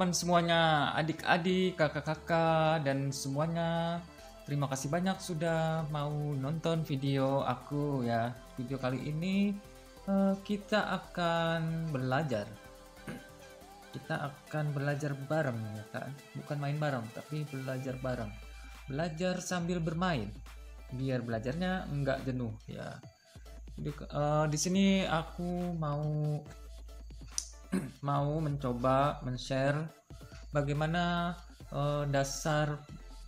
teman-teman semuanya, adik-adik, kakak-kakak, dan semuanya. Terima kasih banyak sudah mau nonton video aku ya. Video kali ini kita akan belajar. Kita akan belajar bareng ya kan. Bukan main bareng, tapi belajar bareng. Belajar sambil bermain. Biar belajarnya enggak jenuh ya. Di sini aku mau mencoba men-share bagaimana dasar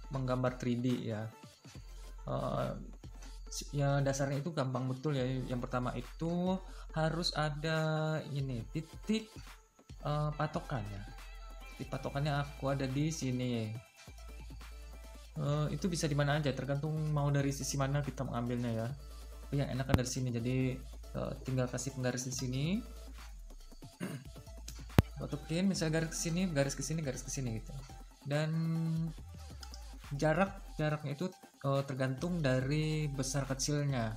menggambar 3D ya. Ya dasarnya itu gampang betul ya. Yang pertama itu harus ada ini titik patokan ya. Titik patokannya aku ada di sini. Itu bisa di mana aja, tergantung mau dari sisi mana kita mengambilnya ya. Tapi yang enakan dari sini, jadi tinggal kasih penggaris di sini. Masukin misalnya garis ke sini gitu. Dan jaraknya itu tergantung dari besar kecilnya.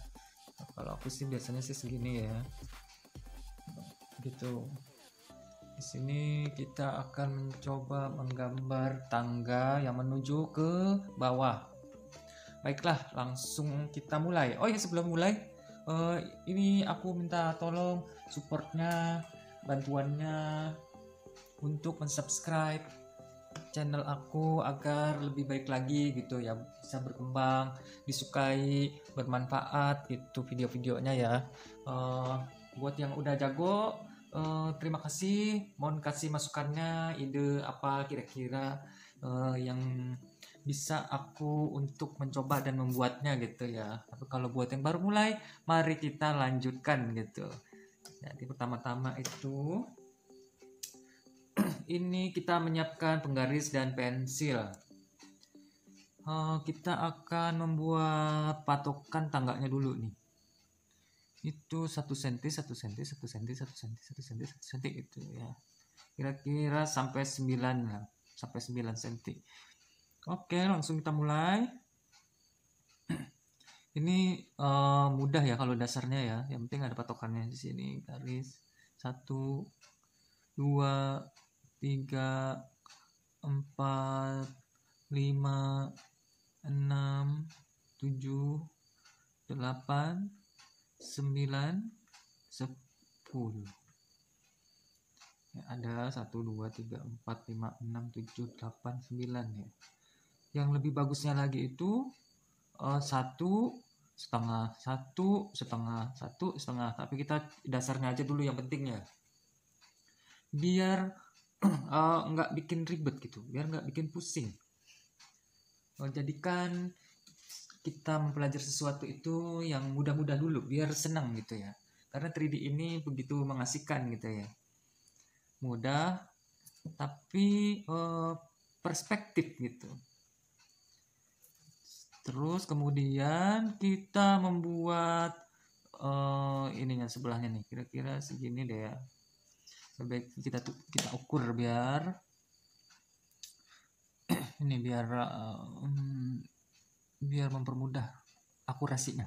Kalau aku sih biasanya sih segini ya. Gitu. Di sini kita akan mencoba menggambar tangga yang menuju ke bawah. Baiklah, langsung kita mulai. Oh ya, sebelum mulai, ini aku minta tolong supportnya, bantuannya untuk mensubscribe channel aku agar lebih baik lagi gitu ya, bisa berkembang, disukai, bermanfaat gitu video-videonya ya. Buat yang udah jago, terima kasih, mohon kasih masukannya, ide apa kira-kira yang bisa aku untuk mencoba dan membuatnya gitu ya. Tapi kalau buat yang baru mulai, mari kita lanjutkan gitu. Jadi pertama-tama itu ini kita menyiapkan penggaris dan pensil. Kita akan membuat patokan tangganya dulu nih. Itu 1 cm, 1 cm, 1 cm, 1 cm, 1 cm, 1 cm itu ya. Kira-kira sampai 9 lah, sampai 9 cm. Oke, langsung kita mulai. Ini mudah ya kalau dasarnya ya. Yang penting ada patokannya di sini. Garis 1, 2, 3, 4, 5, 6, 7, 8, 9, 10. Ya, ada 1, 2, 3, 4, 5, 6, 7, 8, 9 ya. Yang lebih bagusnya lagi itu 1,5, 1,5, 1,5. Tapi kita dasarnya aja dulu yang penting ya. Biar nggak bikin ribet gitu, biar nggak bikin pusing. Jadikan kita mempelajari sesuatu itu yang mudah-mudah dulu, biar senang gitu ya. Karena 3D ini begitu mengasihkan gitu ya. Mudah, tapi perspektif gitu. Terus kemudian kita membuat ininya sebelahnya nih, kira-kira segini deh ya. Sebaik kita ukur biar ini biar mempermudah akurasinya.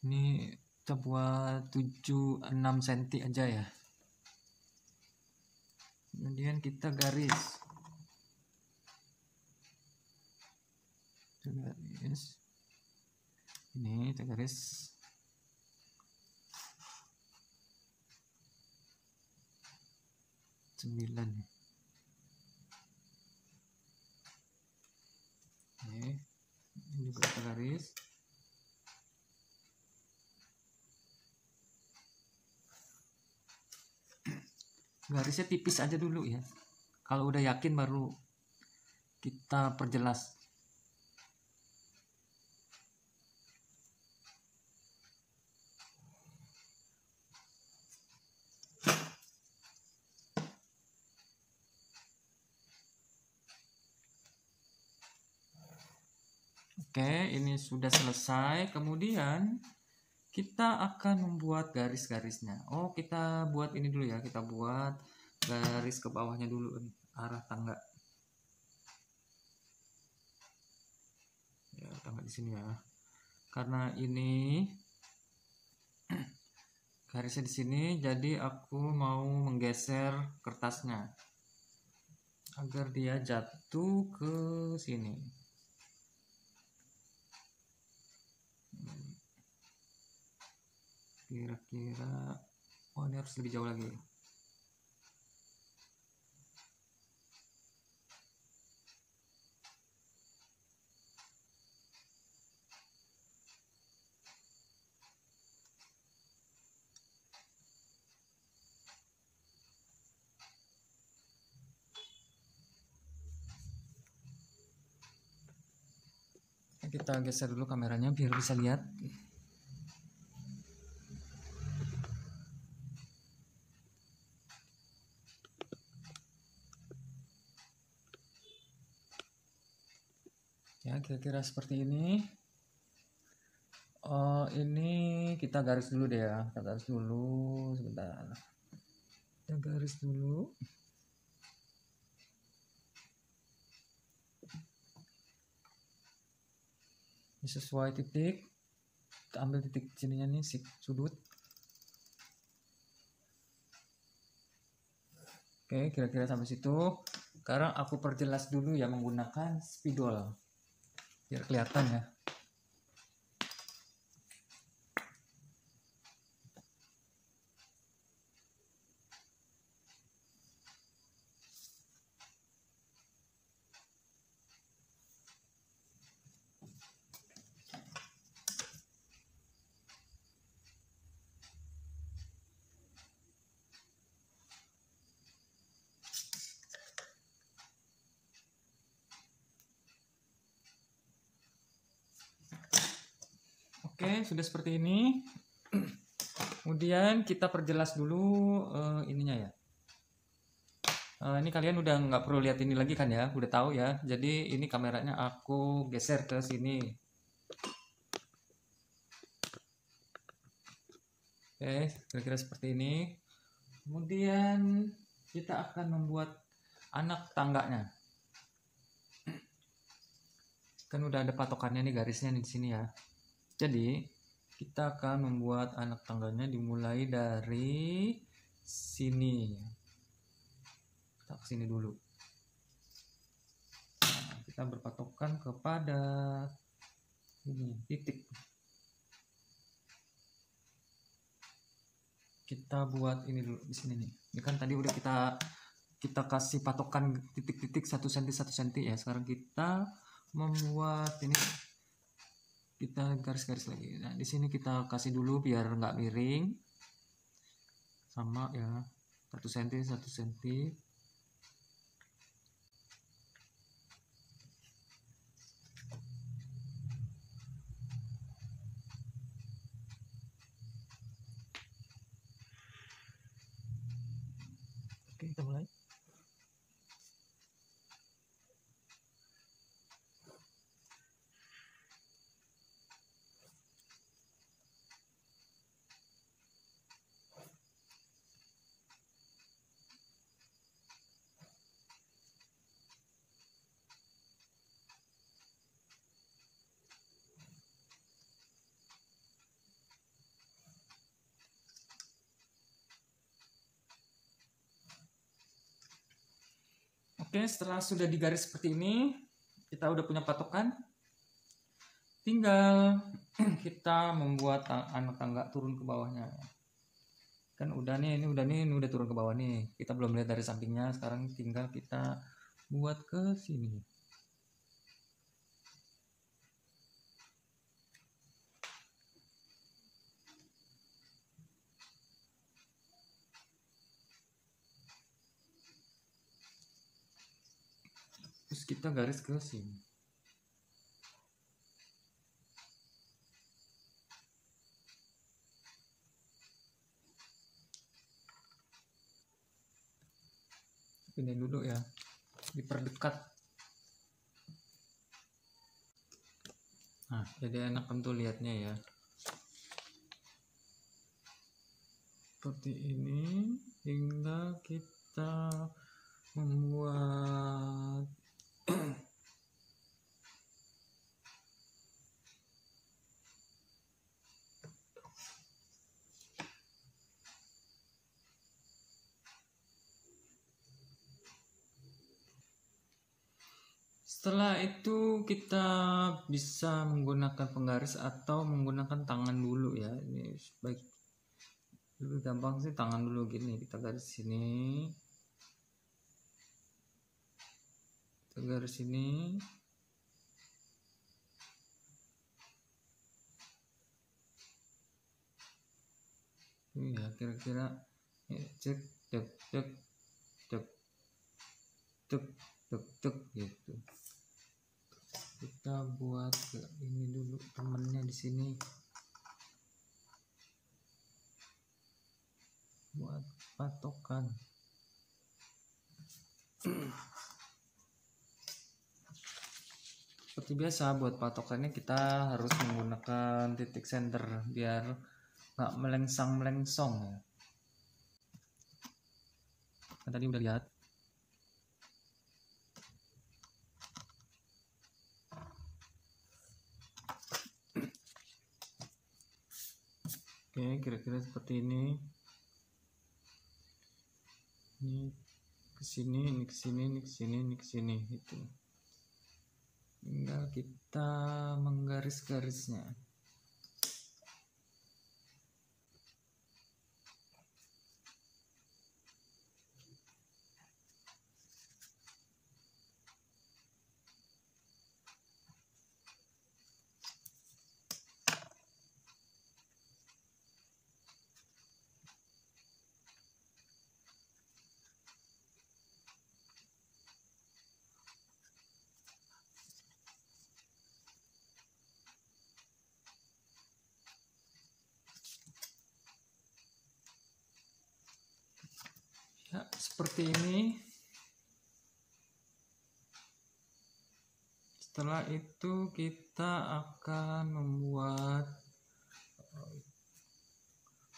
Ini kita buat 7-6 cm aja ya. Kemudian kita garis. Ini kita garis 9. Oke, ini juga kita garis. Garisnya tipis aja dulu ya. Kalau udah yakin baru kita perjelas. Oke, ini sudah selesai. Kemudian kita akan membuat garis-garisnya. Oh, kita buat ini dulu ya. Kita buat garis ke bawahnya dulu nih, arah tangga. Ya, tangga di sini ya. Karena ini garisnya di sini, jadi aku mau menggeser kertasnya. agar dia jatuh ke sini. Kira-kira ini harus lebih jauh lagi. Kita geser dulu kameranya biar bisa lihat. Ya, kira-kira seperti ini. Ini kita garis dulu deh ya. Kita garis dulu sebentar. Kita garis dulu. Ini sesuai titik. Kita ambil titik sininya nih, sudut. Oke, kira-kira sampai situ. Sekarang aku perjelas dulu ya menggunakan spidol. Biar kelihatan ya. Oke, sudah seperti ini. Kemudian kita perjelas dulu ininya ya. Ini kalian udah nggak perlu lihat ini lagi kan ya, udah tahu ya. Jadi ini kameranya aku geser ke sini. Oke, kira-kira seperti ini. Kemudian kita akan membuat anak tangganya. Kan udah ada patokannya nih, garisnya nih di sini ya. Jadi kita akan membuat anak tangganya dimulai dari sini. Kita ke sini dulu. Nah, kita berpatokan kepada ini titik. Kita buat ini dulu di sini nih. Ini kan tadi udah kita kasih patokan titik-titik 1 cm 1 cm ya. Sekarang kita membuat ini, kita garis-garis lagi. Nah, di sini kita kasih dulu biar nggak miring. Sama ya. 1 cm 1 cm. Oke, kita mulai. Oke, setelah sudah digaris seperti ini, kita udah punya patokan. Tinggal kita membuat anak tangga turun ke bawahnya. Kan udah nih, ini udah turun ke bawah nih. Kita belum lihat dari sampingnya, sekarang tinggal kita buat ke sini. Terus kita garis ke sini. Ini dulu ya, diperdekat. Nah, jadi enak tentu lihatnya ya. Seperti ini, hingga kita membuat Setelah itu kita bisa menggunakan penggaris atau menggunakan tangan dulu ya. Ini baik, lebih gampang sih tangan dulu gini. Kita garis sini, kita garis sini. Ya kira-kira ya, cek cek cek cek cek cek cek gitu. Kita buat ke ini dulu temennya di sini, buat patokan. Seperti biasa buat patokannya kita harus menggunakan titik center biar nggak melengsang-melengsong ya. Kan tadi udah lihat. Oke, kira-kira seperti ini. Ini ke sini, ini ke sini, ini ke sini, ini ke sini gitu. Tinggal kita menggaris-garisnya. Ya, seperti ini. Setelah itu kita akan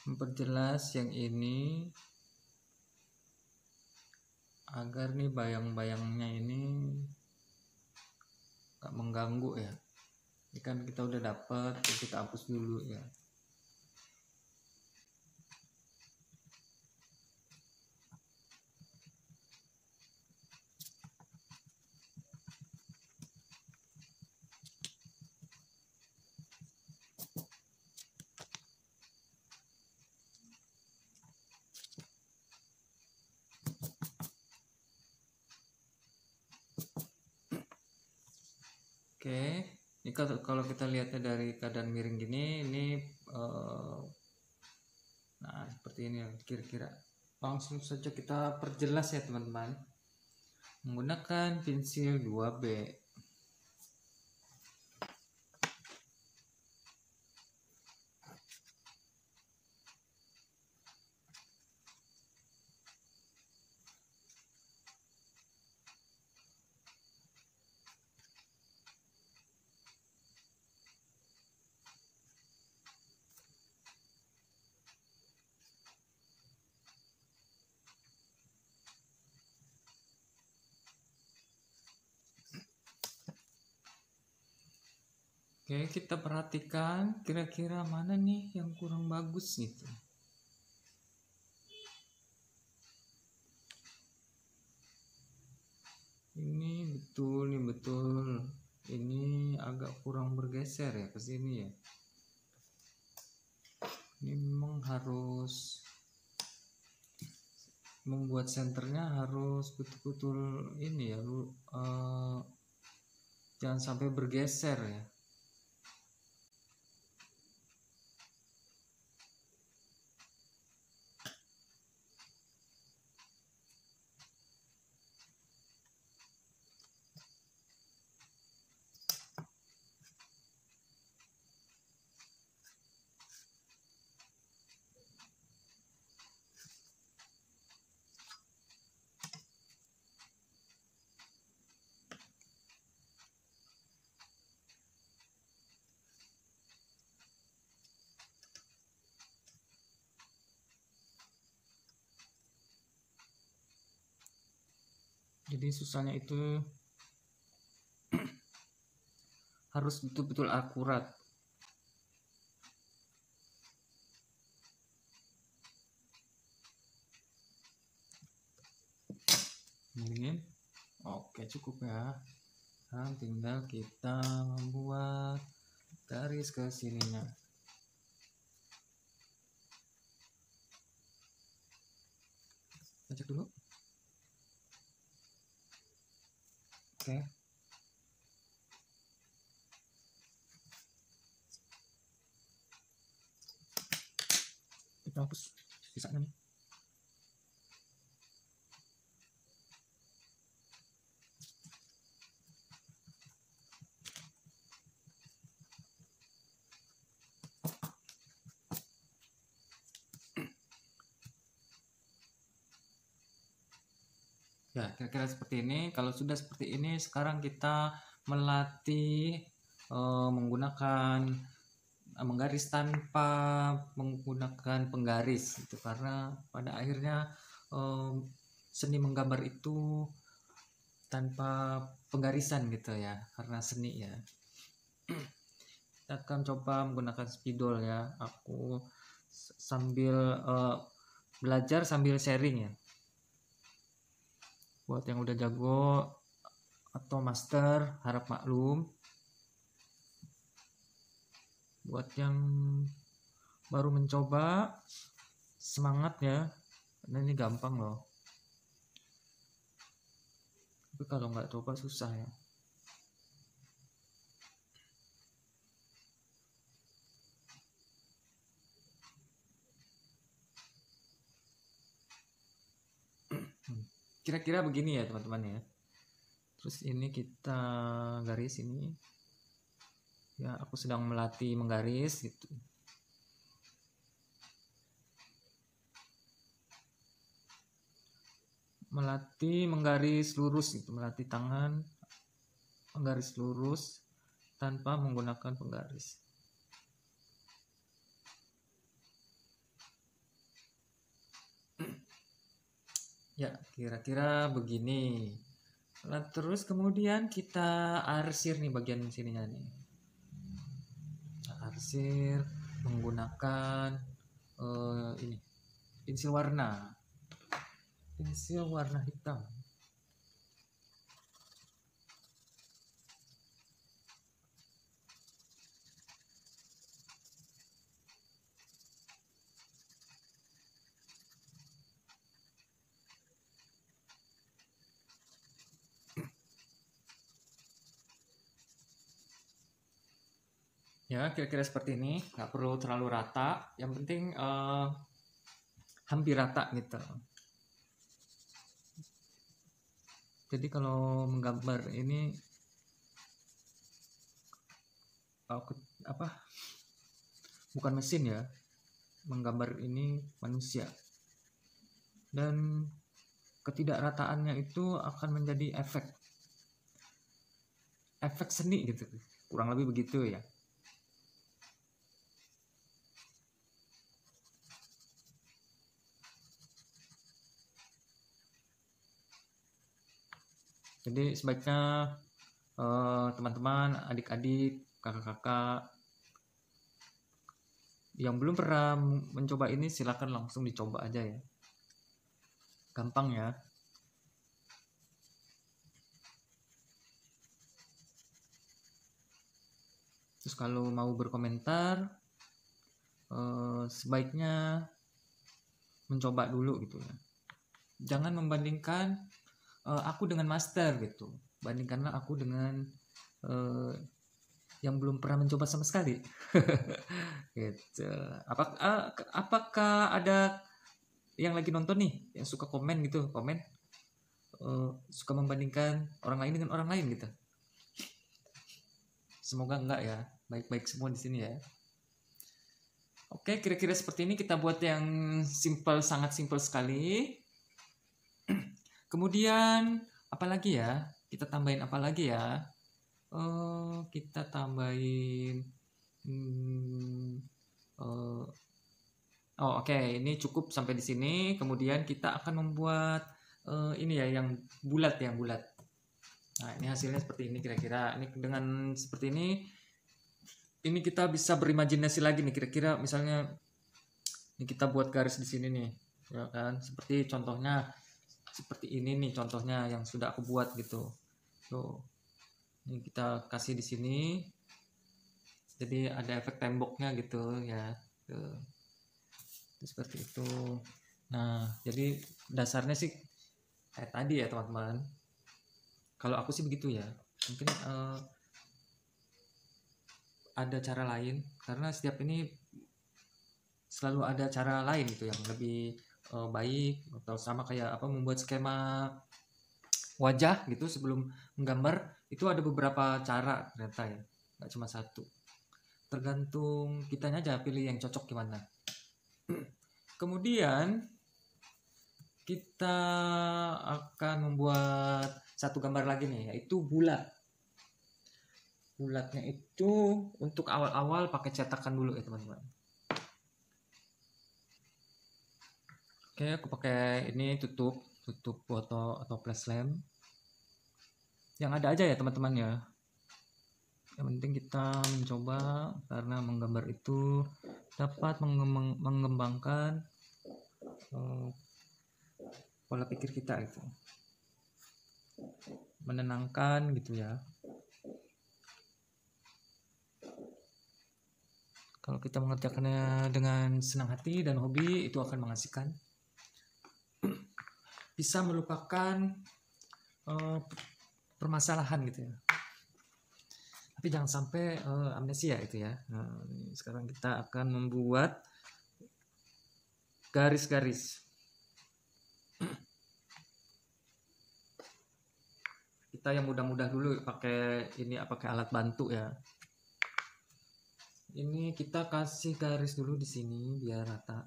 memperjelas yang ini agar nih bayang-bayangnya ini gak mengganggu ya. Ini kan kita udah dapat, kita hapus dulu ya. Oke, ini kalau kita lihatnya dari keadaan miring gini, ini nah seperti ini kira-kira. Langsung saja kita perjelas ya teman-teman, menggunakan pensil 2B. Oke, kita perhatikan kira-kira mana nih yang kurang bagus gitu. Ini betul, ini betul. Ini agak kurang bergeser ya ke sini ya. Ini memang harus membuat senternya harus betul-betul ini ya, jangan sampai bergeser ya. Jadi susahnya itu harus betul-betul akurat. Miringin. Oke, cukup ya. Nah, tinggal kita membuat garis ke sininya. Cek dulu. Oke. Kita hapus sisanya nih. Ya, kira-kira seperti ini. Kalau sudah seperti ini, sekarang kita melatih menggunakan menggaris tanpa menggunakan penggaris gitu, karena pada akhirnya seni menggambar itu tanpa penggarisan gitu ya, karena seni ya. Kita akan coba menggunakan spidol ya. Aku sambil belajar sambil sharing ya. Buat yang udah jago atau master harap maklum. Buat yang baru mencoba semangat ya, karena ini gampang loh. Tapi kalau nggak coba susah ya. Kira-kira begini ya teman-teman ya. Terus ini kita garis ini. Ya, aku sedang melatih menggaris gitu. Melatih menggaris lurus gitu, melatih tangan menggaris lurus tanpa menggunakan penggaris. Ya, kira-kira begini. Nah, terus kemudian kita arsir nih bagian sininya nih. Arsir menggunakan ini pensil warna hitam. Ya, kira-kira seperti ini. Nggak perlu terlalu rata, yang penting hampir rata gitu. Jadi kalau menggambar ini bukan mesin ya, menggambar ini manusia, dan ketidakrataannya itu akan menjadi efek seni gitu, kurang lebih begitu ya. Jadi sebaiknya teman-teman, adik-adik, kakak-kakak yang belum pernah mencoba ini silakan langsung dicoba aja ya. Gampang ya. Terus kalau mau berkomentar sebaiknya mencoba dulu gitu ya. Jangan membandingkan aku dengan master gitu. Bandingkanlah aku dengan yang belum pernah mencoba sama sekali. Gitu. Apakah ada yang lagi nonton nih yang suka komen gitu, suka membandingkan orang lain dengan orang lain gitu? Semoga enggak ya, baik-baik semua di sini ya. Oke, kira-kira seperti ini kita buat yang simple, sangat simple sekali. Kemudian apalagi ya? Kita tambahin apa lagi ya? Kita tambahin oke, ini cukup sampai di sini. Kemudian kita akan membuat ini ya, yang bulat. Nah, ini hasilnya seperti ini kira-kira. Ini dengan seperti ini kita bisa berimajinasi lagi nih, kira-kira misalnya ini kita buat garis di sini nih, ya kan? Seperti contohnya seperti ini nih, contohnya yang sudah aku buat gitu. Tuh. Ini kita kasih di sini. Jadi ada efek temboknya gitu ya. Tuh. Seperti itu. Nah, jadi dasarnya sih kayak tadi ya teman-teman. Kalau aku sih begitu ya. Mungkin ada cara lain karena setiap ini selalu ada cara lain gitu yang lebih baik, atau sama kayak apa membuat skema wajah gitu sebelum menggambar itu ada beberapa cara ternyata ya, nggak cuma satu. Tergantung kitanya aja pilih yang cocok gimana. Kemudian kita akan membuat satu gambar lagi nih, yaitu bulat. Bulatnya itu untuk awal-awal pakai cetakan dulu ya teman-teman. Oke, aku pakai ini tutup foto atau flash lamp. Yang ada aja ya teman-teman ya. Yang penting kita mencoba karena menggambar itu dapat mengembangkan pola pikir kita itu. Menenangkan gitu ya. Kalau kita mengerjakannya dengan senang hati dan hobi, itu akan mengasihkan. Bisa melupakan permasalahan gitu ya. Tapi jangan sampai amnesia itu ya. Nah, sekarang kita akan membuat garis-garis. Kita yang mudah-mudah dulu pakai alat bantu ya. Ini kita kasih garis dulu di sini biar rata.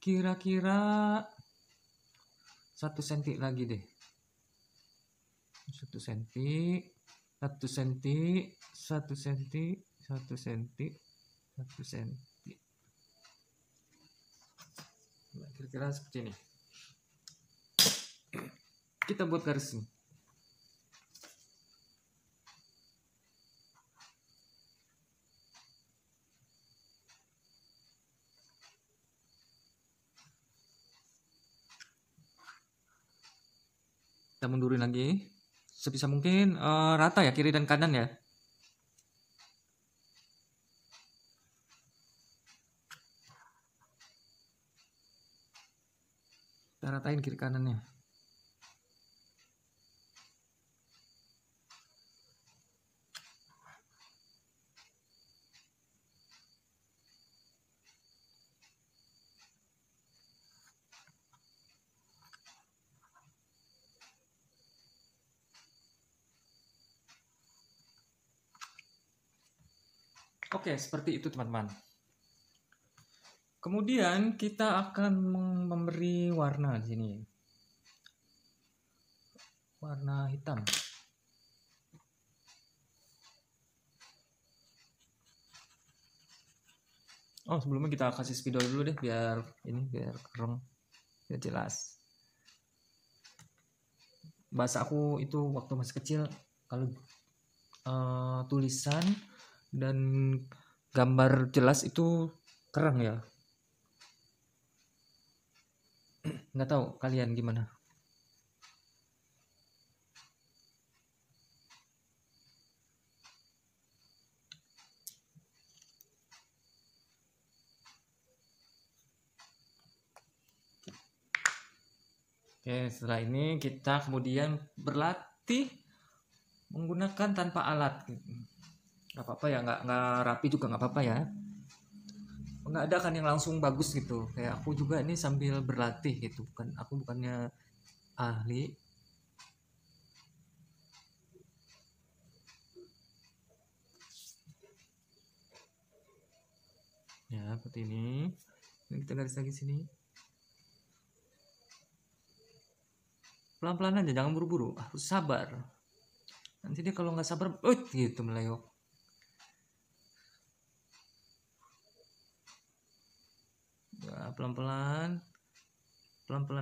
Kira-kira 1 cm lagi deh. 1 cm, 1 cm, 1 cm, 1 cm, 1 cm. Nah, kira-kira seperti ini. Kita buat garis ini. Kita mundurin lagi sebisa mungkin rata ya, kiri dan kanan ya. Kita ratain kiri kanannya. Oke, seperti itu teman-teman. Kemudian kita akan memberi warna di sini. Warna hitam. Oh, sebelumnya kita kasih spidol dulu deh biar keren, biar jelas. Bahasa aku itu waktu masih kecil kalau tulisan dan gambar jelas itu keren ya. Nggak tahu kalian gimana. Oke, setelah ini kita kemudian berlatih menggunakan tanpa alat. Nggak apa-apa ya, nggak rapi juga nggak apa-apa ya. Nggak ada kan yang langsung bagus gitu. Kayak aku juga ini sambil berlatih gitu kan. Aku bukannya ahli. Ya, seperti ini. Kita garis lagi sini. Pelan-pelan aja, jangan buru-buru, harus sabar. Nanti dia kalau nggak sabar, gitu melewok. Ya, pelan-pelan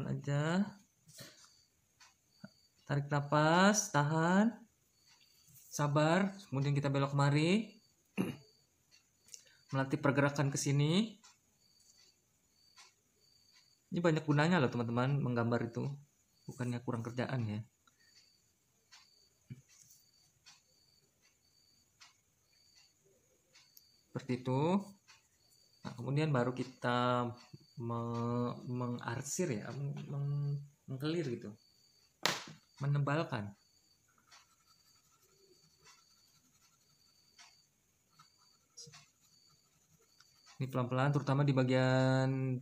aja. Tarik nafas, tahan, sabar. Kemudian kita belok kemari, melatih pergerakan ke sini. Ini banyak gunanya loh teman-teman, menggambar itu. Bukannya kurang kerjaan ya. seperti itu. Nah, kemudian baru kita mengarsir ya, mengkelir gitu, menebalkan. Ini pelan-pelan, terutama di bagian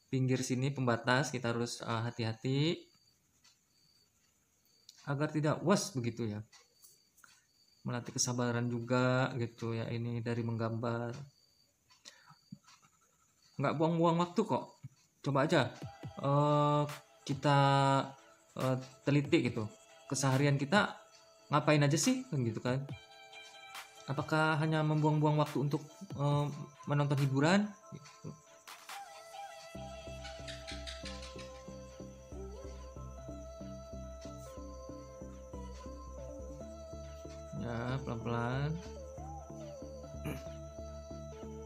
pinggir sini pembatas kita harus hati-hati agar tidak was begitu ya. Melatih kesabaran juga gitu ya, ini dari menggambar. Nggak buang-buang waktu kok. Coba aja kita teliti gitu, keseharian kita ngapain aja sih kan gitu kan. Apakah hanya membuang-buang waktu untuk menonton hiburan gitu. Ya, pelan-pelan.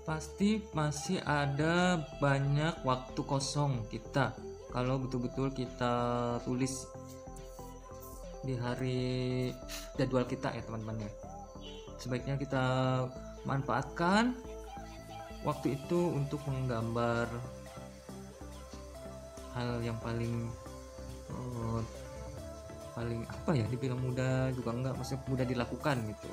Pasti masih ada banyak waktu kosong kita kalau betul-betul kita tulis di hari jadwal kita ya teman-teman ya. Sebaiknya kita manfaatkan waktu itu untuk menggambar hal yang paling apa ya, dibilang mudah juga enggak, maksudnya mudah dilakukan gitu.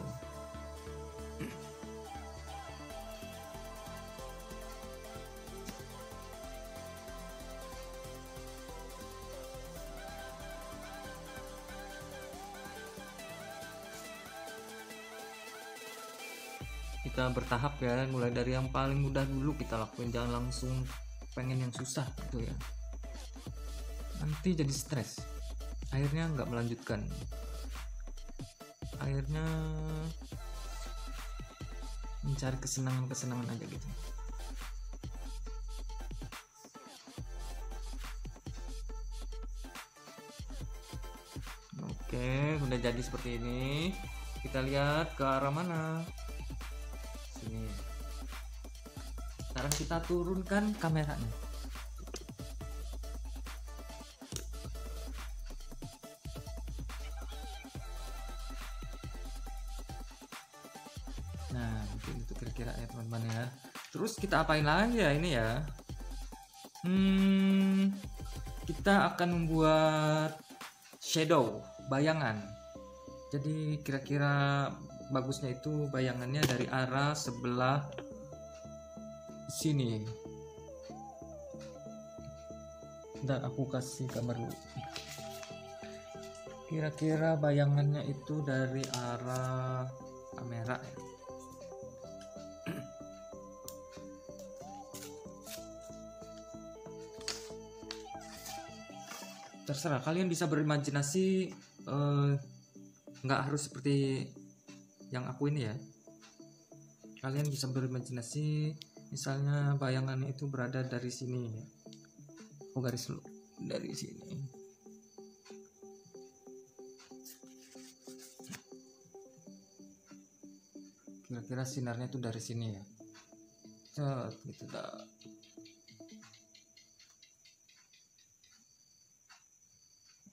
Kita bertahap ya, mulai dari yang paling mudah dulu kita lakuin, jangan langsung pengen yang susah gitu ya, nanti jadi stres, akhirnya nggak melanjutkan, akhirnya mencari kesenangan aja gitu. Oke, udah jadi seperti ini. Kita lihat ke arah mana. Sini. Sekarang kita turunkan kameranya. Nah, mungkin itu kira-kira ya teman-teman ya. Terus kita apain lagi ya ini ya? Kita akan membuat shadow, bayangan. Jadi kira-kira bagusnya itu bayangannya dari arah sebelah sini. Dan aku kasih gambar dulu. Kira-kira bayangannya itu dari arah kamera ya. Terserah, kalian bisa berimajinasi, nggak harus seperti yang aku ini ya. Kalian bisa berimajinasi, misalnya bayangannya itu berada dari sini ya. Aku garis dulu dari sini. Kira-kira sinarnya itu dari sini ya. Gitu dah.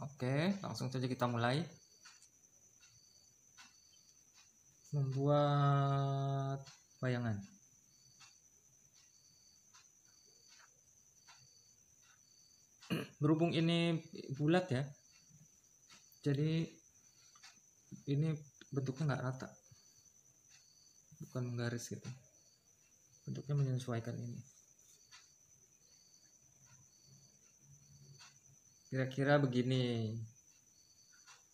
Oke, langsung saja kita mulai membuat bayangan. Berhubung ini bulat ya, jadi ini bentuknya nggak rata, bukan garis gitu, bentuknya menyesuaikan ini. Kira-kira begini,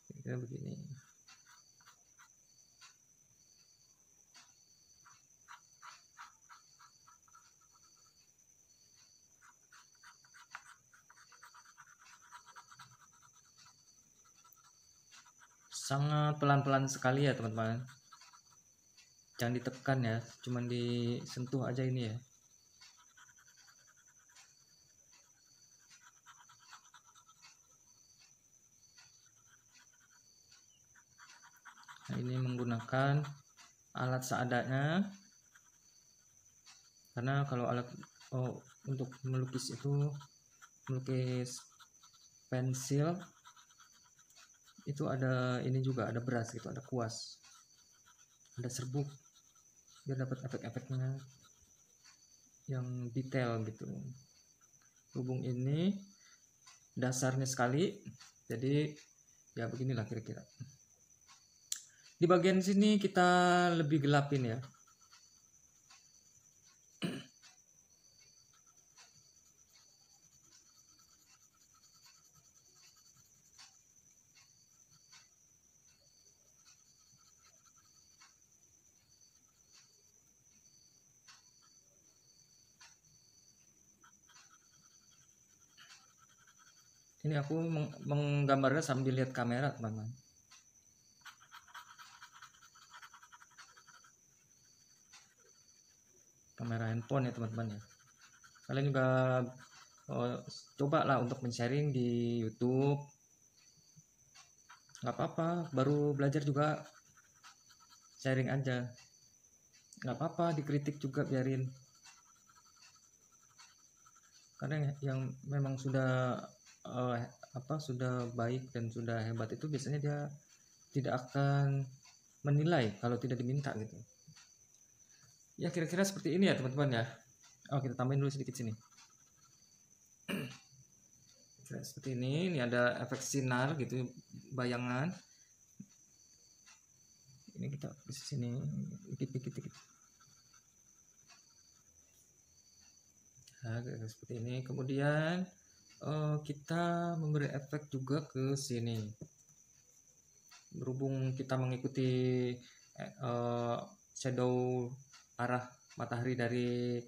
kira-kira begini. Sangat pelan-pelan sekali ya teman-teman, jangan ditekan ya, cuman disentuh aja ini ya. Nah, ini menggunakan alat seadanya, karena kalau alat untuk melukis itu, melukis pensil itu ada ini juga, ada beras gitu, ada kuas, ada serbuk. biar dapat efek-efeknya yang detail gitu. Hubung ini dasarnya sekali, jadi ya beginilah kira-kira. Di bagian sini kita lebih gelapin ya. Ini aku menggambarnya sambil lihat kamera, teman-teman. Kamera handphone ya, teman-teman ya. Kalian juga coba lah untuk men-sharing di YouTube. Nggak apa-apa, baru belajar juga sharing aja. Nggak apa-apa, dikritik juga biarin. Karena yang memang sudah sudah baik dan sudah hebat itu biasanya dia tidak akan menilai kalau tidak diminta gitu. Ya kira-kira seperti ini ya teman-teman ya. Kita tambahin dulu sedikit sini. Seperti ini ada efek sinar gitu, bayangan. Ini kita ke sini dikit. Nah, seperti ini. Kemudian kita memberi efek juga ke sini. Berhubung kita mengikuti shadow arah matahari dari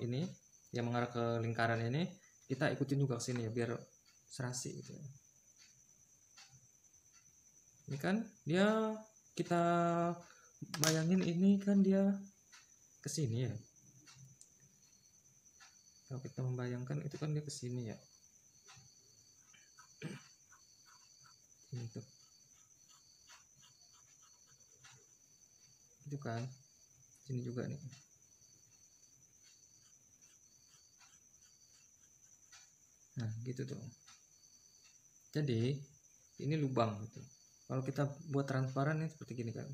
ini yang mengarah ke lingkaran ini, kita ikutin juga ke sini ya biar serasi gitu. Ini kan dia, kita bayangin ini kan dia ke sini ya. Kalau kita membayangkan itu kan dia ke sini ya. Ini tuh. Itu kan. Sini juga nih. Nah, gitu tuh. Jadi, ini lubang gitu. Kalau kita buat transparan nih seperti gini kan.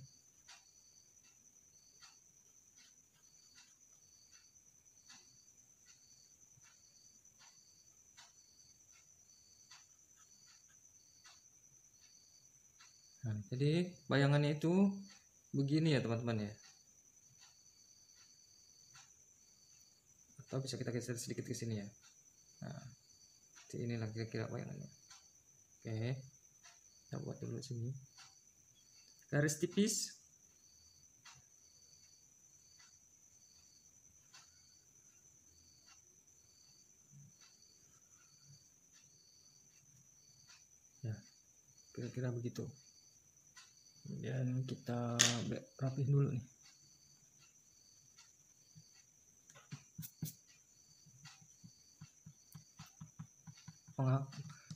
Nah, jadi bayangannya itu begini ya teman-teman ya. Atau bisa kita geser sedikit ke sini ya. Nah, seperti inilah kira-kira bayangannya. Oke, kita buat dulu sini. Garis tipis. Ya, kira-kira begitu. Kemudian kita rapihin dulu nih.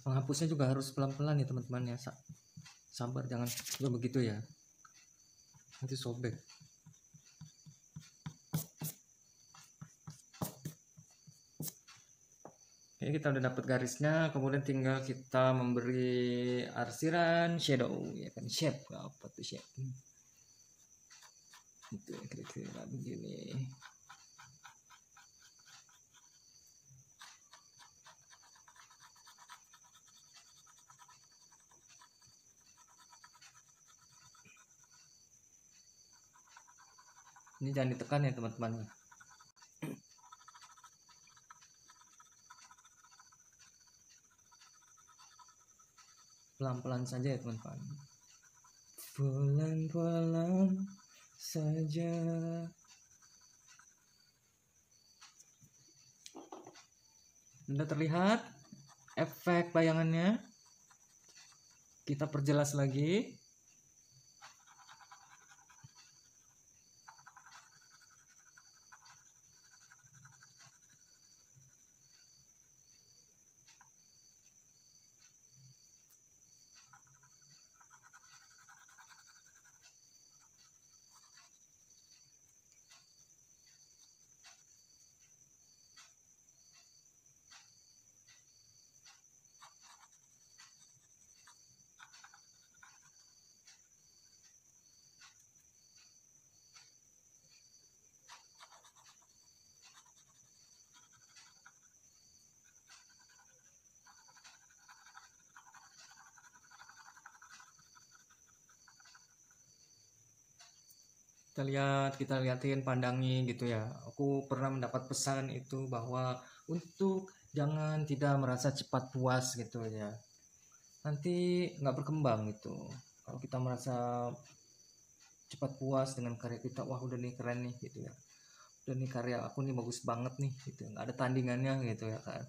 Penghapusnya juga harus pelan-pelan ya teman-teman ya. Sabar, jangan juga begitu ya, nanti sobek. Oke, kita udah dapat garisnya, kemudian tinggal kita memberi arsiran shadow ya kan, shape apa tuh shape itu kira-kira begini. Ini jangan ditekan ya teman-teman. Pelan-pelan saja ya teman-teman. Pelan-pelan saja. Sudah terlihat efek bayangannya. Kita perjelas lagi. kita liatin, pandangin gitu ya. Aku pernah mendapat pesan itu bahwa untuk jangan tidak merasa cepat puas gitu ya, nanti nggak berkembang gitu. Kalau kita merasa cepat puas dengan karya kita, wah udah nih keren nih gitu ya, udah nih karya aku nih bagus banget nih gitu, nggak ada tandingannya gitu ya kan,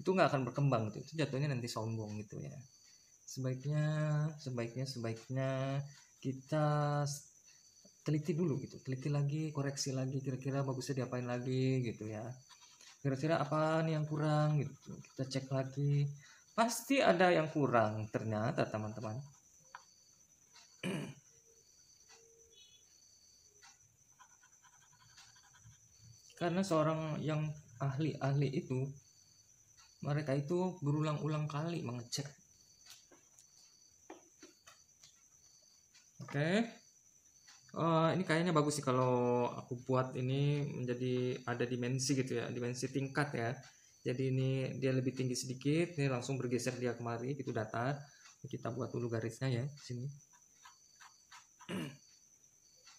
itu nggak akan berkembang gitu, itu jatuhnya nanti sombong gitu ya. Sebaiknya sebaiknya kita teliti dulu gitu, teliti lagi, koreksi lagi, kira-kira bagusnya diapain lagi gitu ya, kira-kira apa nih yang kurang gitu, kita cek lagi, pasti ada yang kurang ternyata teman-teman. Karena seorang yang ahli itu, mereka itu berulang-ulang kali mengecek. Oke. Ini kayaknya bagus sih kalau aku buat ini menjadi ada dimensi gitu ya, dimensi tingkat ya. Jadi ini dia lebih tinggi sedikit, ini langsung bergeser dia kemari gitu datar. Kita buat dulu garisnya ya di sini.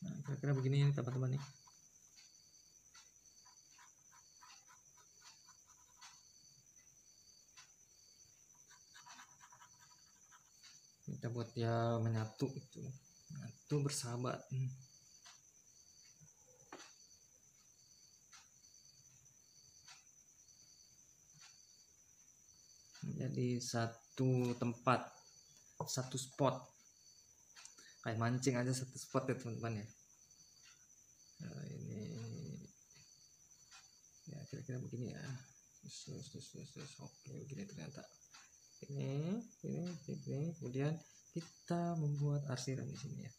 Nah, kira-kira begini teman-teman nih. Kita buat dia menyatu itu, menyatu bersahabat. Jadi satu tempat, satu spot, kayak mancing aja satu spot ya teman-teman ya. Nah, ini ya kira-kira begini ya. Oke begini ternyata. Ini kemudian kita membuat arsiran di sini ya.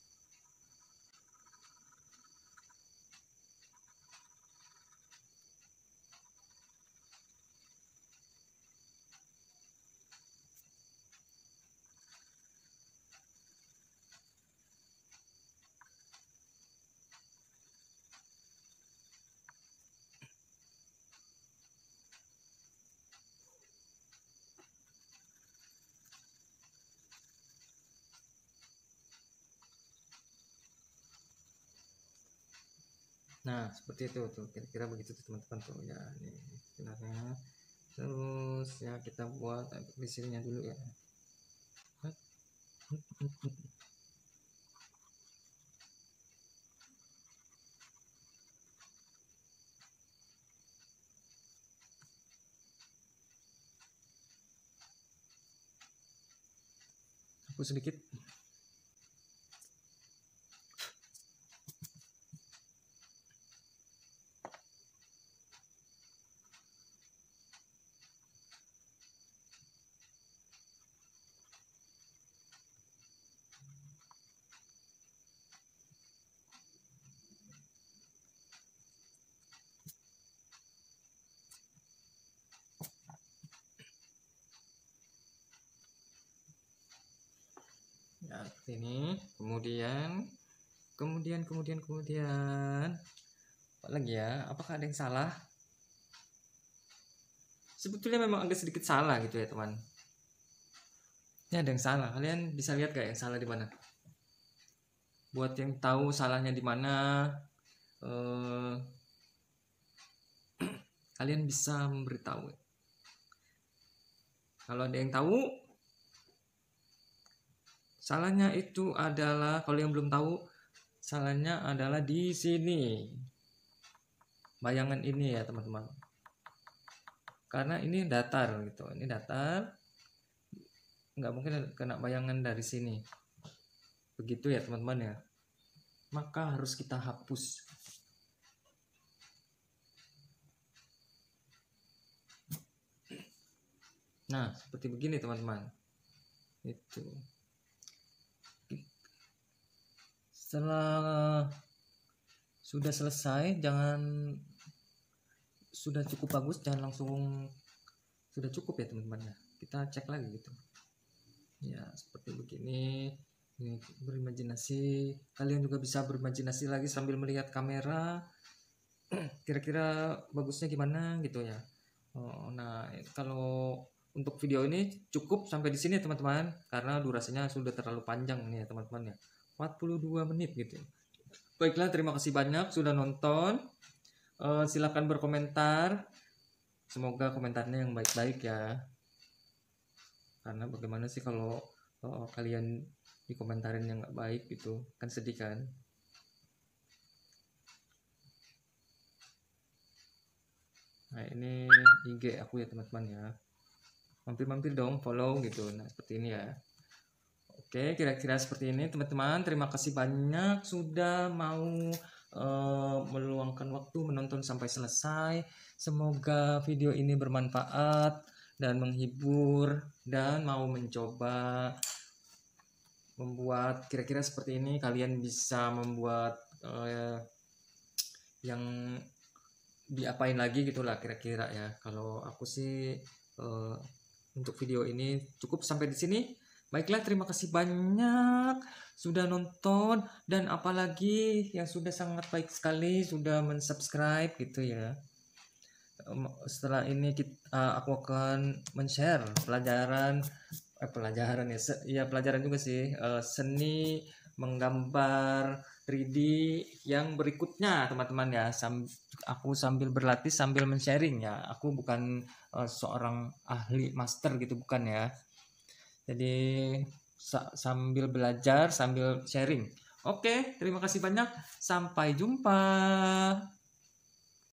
Nah seperti itu tuh, kira-kira begitu tuh teman-teman tuh ya, ini sebenarnya. Terus ya kita buat mesinnya dulu ya. Aku sedikit. Ya ini kemudian apa lagi ya, apakah ada yang salah? Sebetulnya memang agak sedikit salah gitu ya teman. Ini ada yang salah, kalian bisa lihat gak yang salah di mana? Buat yang tahu salahnya di mana, kalian bisa memberitahu. Kalau ada yang tahu, salahnya itu adalah, kalau yang belum tahu, salahnya adalah di sini. Bayangan ini ya teman-teman. Karena ini datar gitu, ini datar, nggak mungkin kena bayangan dari sini. Begitu ya teman-teman ya. Maka harus kita hapus. Nah, seperti begini teman-teman. Itu. Setelah sudah selesai, sudah cukup bagus, jangan langsung sudah cukup ya teman-teman ya. Kita cek lagi gitu. Ya, seperti begini. Ini berimajinasi. Kalian juga bisa berimajinasi lagi sambil melihat kamera. Kira-kira bagusnya gimana gitu ya. Nah, kalau untuk video ini cukup sampai di sini ya teman-teman, karena durasinya sudah terlalu panjang nih ya teman-teman ya, 42 menit gitu. Baiklah, terima kasih banyak sudah nonton. Silakan berkomentar. Semoga komentarnya yang baik-baik ya. Karena bagaimana sih kalau kalian dikomentarin yang nggak baik gitu, kan sedih kan. Nah, ini IG aku ya teman-teman ya. Mampir-mampir dong, follow gitu. Nah, seperti ini ya. Oke, kira-kira seperti ini teman-teman. Terima kasih banyak sudah mau meluangkan waktu menonton sampai selesai. Semoga video ini bermanfaat dan menghibur, dan mau mencoba membuat kira-kira seperti ini. Kalian bisa membuat yang diapain lagi gitulah kira-kira ya. Kalau aku sih untuk video ini cukup sampai di sini. Baiklah, terima kasih banyak sudah nonton, dan apalagi yang sudah sangat baik sekali sudah mensubscribe gitu ya. Setelah ini aku akan men-share pelajaran ya pelajaran juga sih, seni menggambar 3D yang berikutnya teman-teman ya. Aku sambil berlatih sambil men-sharing ya. Aku bukan seorang ahli master gitu, bukan ya. Jadi sambil belajar sambil sharing. Oke, terima kasih banyak. Sampai jumpa.